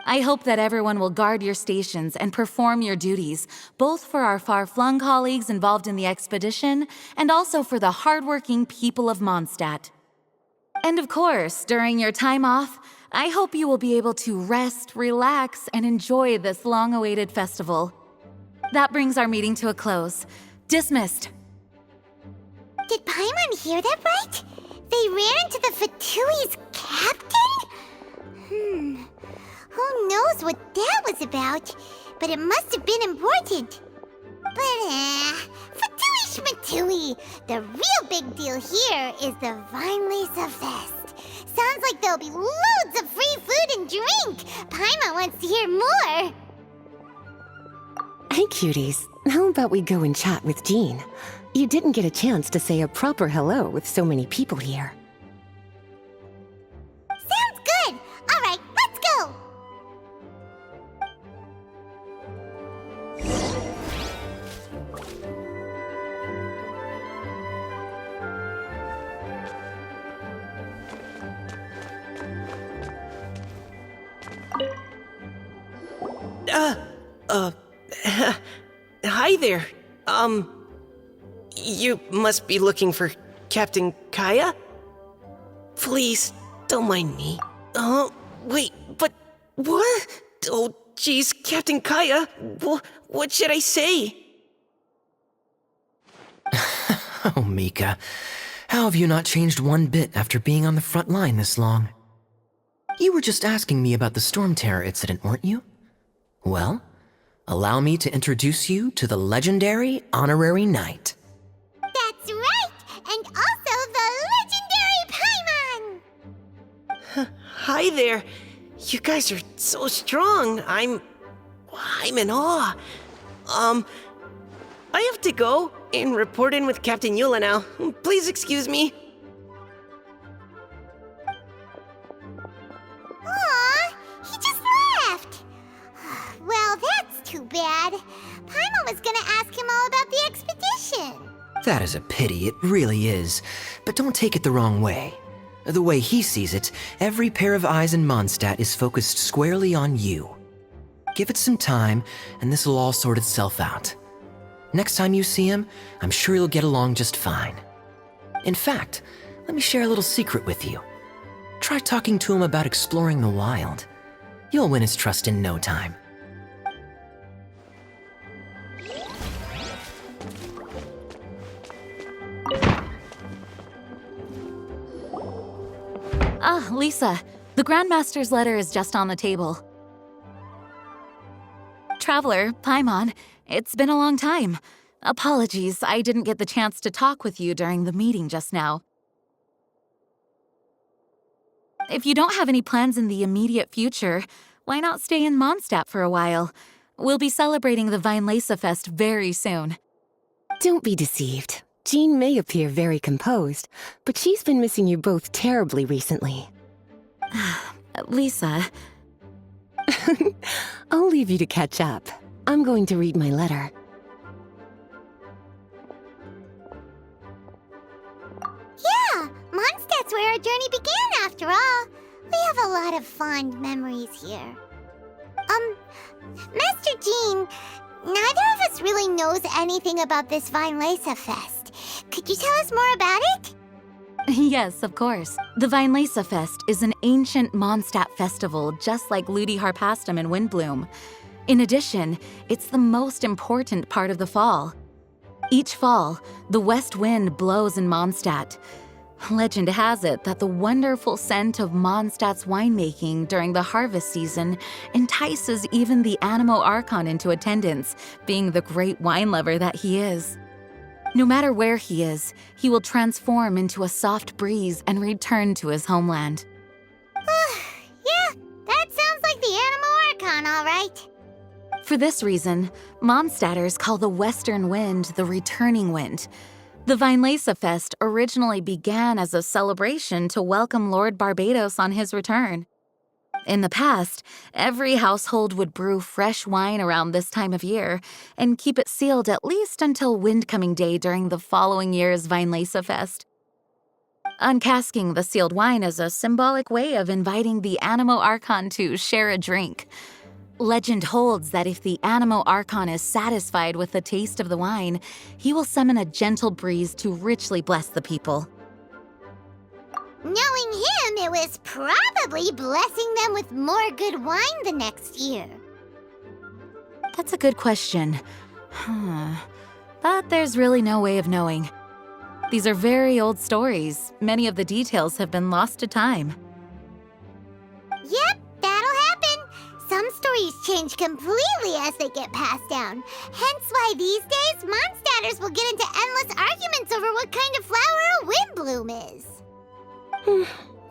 I hope that everyone will guard your stations and perform your duties, both for our far-flung colleagues involved in the expedition and also for the hardworking people of Mondstadt. And of course, during your time off, I hope you will be able to rest, relax, and enjoy this long-awaited festival. That brings our meeting to a close. Dismissed. Did Paimon hear that right? They ran into the Fatui's captain? Who knows what that was about? But it must have been important. But, Fatui Schmatui! The real big deal here is the Vinelesa Fest. Sounds like there'll be loads of free food and drink. Paimon wants to hear more. Hey, cuties. How about we go and chat with Jean? You didn't get a chance to say a proper hello with so many people here. Sounds good! Alright, let's go! Hi there. You must be looking for Captain Kaya? Please, don't mind me. Oh, wait, but what? Oh, geez, Captain Kaya, what should I say? Oh, Mika, how have you not changed one bit after being on the front line this long? You were just asking me about the Storm Terror incident, weren't you? Well, allow me to introduce you to the legendary Honorary Knight. That's right! And also the legendary Paimon! Hi there. You guys are so strong. I'm in awe. I have to go and report in with Captain Eula now. Please excuse me. Aw, he just left! Well, that's too bad. Paimon was gonna ask him all about the expedition. That is a pity, it really is. But don't take it the wrong way. The way he sees it, every pair of eyes in Mondstadt is focused squarely on you. Give it some time, and this will all sort itself out. Next time you see him, I'm sure you'll get along just fine. In fact, let me share a little secret with you. Try talking to him about exploring the wild. You'll win his trust in no time. Ah, Lisa, the Grandmaster's letter is just on the table. Traveler, Paimon, it's been a long time. Apologies, I didn't get the chance to talk with you during the meeting just now. If you don't have any plans in the immediate future, why not stay in Mondstadt for a while? We'll be celebrating the Vinelesa Fest very soon. Don't be deceived. Jean may appear very composed, but she's been missing you both terribly recently. Lisa... I'll leave you to catch up. I'm going to read my letter. Yeah, Mondstadt's where our journey began after all. We have a lot of fond memories here. Master Jean, neither of us really knows anything about this Vinelesa Fest. Could you tell us more about it? Yes, of course. The Vinelesa Fest is an ancient Mondstadt festival just like Ludi Harpastum and Windbloom. In addition, it's the most important part of the fall. Each fall, the west wind blows in Mondstadt. Legend has it that the wonderful scent of Mondstadt's winemaking during the harvest season entices even the Animo Archon into attendance, being the great wine lover that he is. No matter where he is, he will transform into a soft breeze and return to his homeland. Yeah, that sounds like the Animo Archon, all right. For this reason, Mondstadters call the western wind the returning wind. The Vinelesa Fest originally began as a celebration to welcome Lord Barbados on his return. In the past, every household would brew fresh wine around this time of year and keep it sealed at least until Windcoming Day during the following year's Vinelesa Fest. Uncasking the sealed wine is a symbolic way of inviting the Animo Archon to share a drink. Legend holds that if the Animo Archon is satisfied with the taste of the wine, he will summon a gentle breeze to richly bless the people. Knowing him, it was probably blessing them with more good wine the next year. That's a good question. But there's really no way of knowing. These are very old stories. Many of the details have been lost to time. Yep, that'll happen. Some stories change completely as they get passed down. Hence why these days, Mondstadters will get into endless arguments over what kind of flower a windbloom is.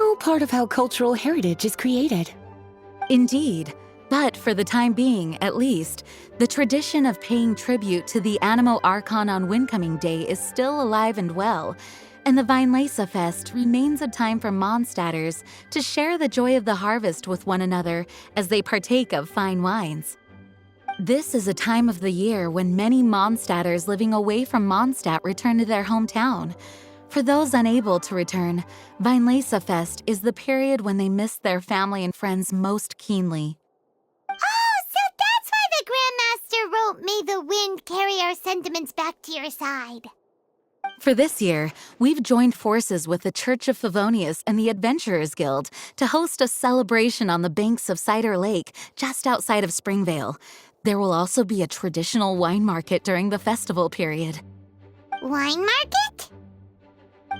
All part of how cultural heritage is created. Indeed. But for the time being, at least, the tradition of paying tribute to the Animo Archon on Windcoming Day is still alive and well, and the Weinlese Fest remains a time for Mondstadters to share the joy of the harvest with one another as they partake of fine wines. This is a time of the year when many Mondstadters living away from Mondstadt return to their hometown. For those unable to return, Weinlese Fest is the period when they miss their family and friends most keenly. Oh, so that's why the Grandmaster wrote, "May the wind carry our sentiments back to your side." For this year, we've joined forces with the Church of Favonius and the Adventurers Guild to host a celebration on the banks of Cider Lake, just outside of Springvale. There will also be a traditional wine market during the festival period. Wine market?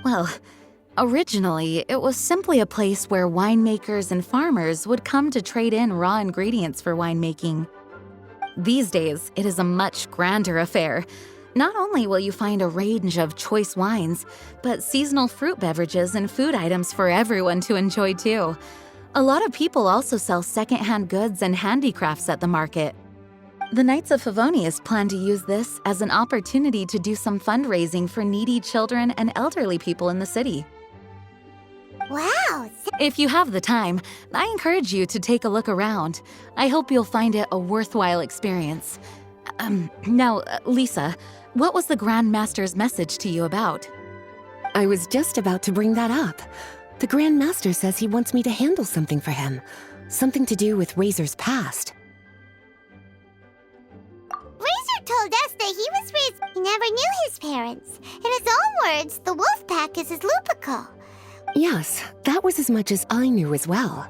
Well, originally, it was simply a place where winemakers and farmers would come to trade in raw ingredients for winemaking. These days, it is a much grander affair. Not only will you find a range of choice wines, but seasonal fruit beverages and food items for everyone to enjoy too. A lot of people also sell secondhand goods and handicrafts at the market. The Knights of Favonius plan to use this as an opportunity to do some fundraising for needy children and elderly people in the city. Wow, If you have the time, I encourage you to take a look around. I hope you'll find it a worthwhile experience. Now, Lisa, what was the Grand Master's message to you about? I was just about to bring that up. The Grand Master says he wants me to handle something for him. Something to do with Razor's past. Razor told us that he was raised. He never knew his parents. In his own words, the wolf pack is his lupical. Yes, that was as much as I knew as well.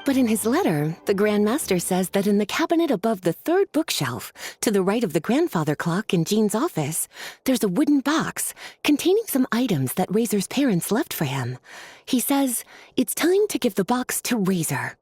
But in his letter, the Grand Master says that in the cabinet above the third bookshelf, to the right of the grandfather clock in Jean's office, there's a wooden box containing some items that Razor's parents left for him. He says it's time to give the box to Razor.